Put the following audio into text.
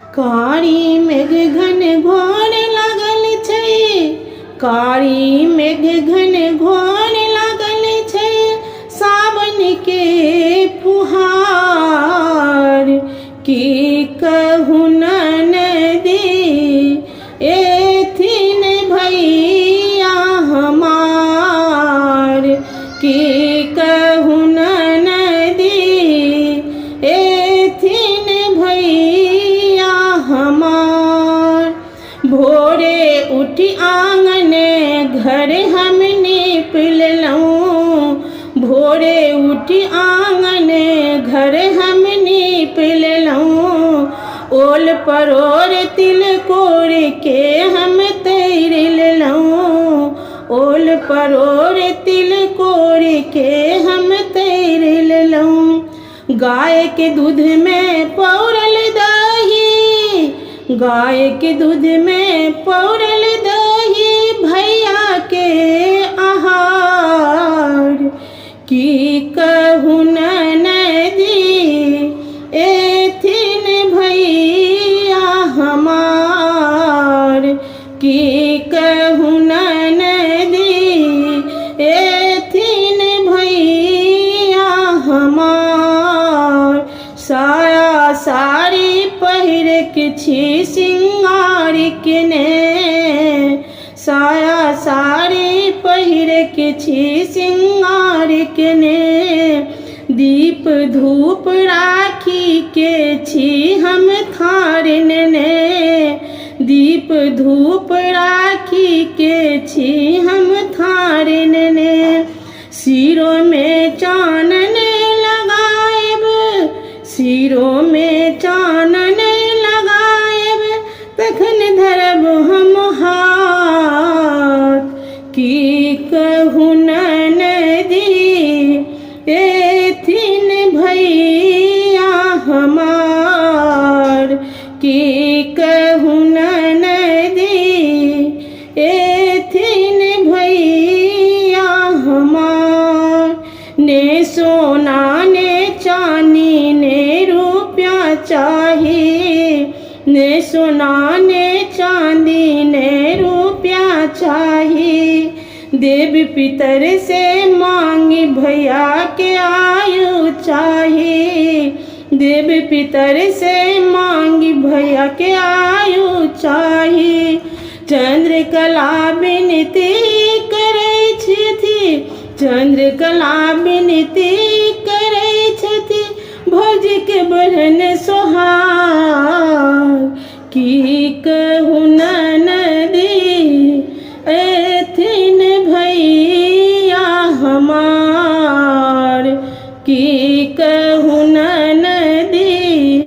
कारी मेघ घन घोर लागल छै, कारी मेघ घन घोर लागल छै, सावन के फुहार। की कहू ननदी एथिन भैया हमार, की कहू ननदी एथिन भैया हमार। भोरे उठी आंगने घर हम नीप लेलहुँ, भोरे उठी आंगने घर हम नीप लेलहुँ, ओल परोर तिलकोर के हम तैर लेलहुँ, ओल परोर तिलकोर के हम तैर लेलहुँ। गाय के दूध में पौरल दही, गाय के दूध में पौरल दही, भैया के आहार। की कहू ननदी एथिन भैया हमार, की कहू ननदी एथिन भैया हमार। साया साड़ी पहिर के छी सिंगार केने, साया साड़ी पहिर के छी सिंगार केने, दीप धूप राखी के छी हम थार नेने, दीप धूप राखी के छी हम थार नेने। सिरों में चानन लगाएब, सिरों में चानन लगाएब, तखन धरब हम हाथ। की कहू ननदी एथिन भैया हमार, की कहू ननदी एथिन भैया हमार। ने सोना ने चांदी ने रुपया चाहिए, ने सोना ने चांदी ने रुपया चाहिए, देव पितर से मांगी भैया के आयु चाहिए, देव पितर से मांगी भैया के आयु चाहिए। चंद्रकला विनती करै छथि, चंद्रकला विनती करै छथि, भोज के बरन सोहार। की कहू ननदी एथिन भैया हमार, की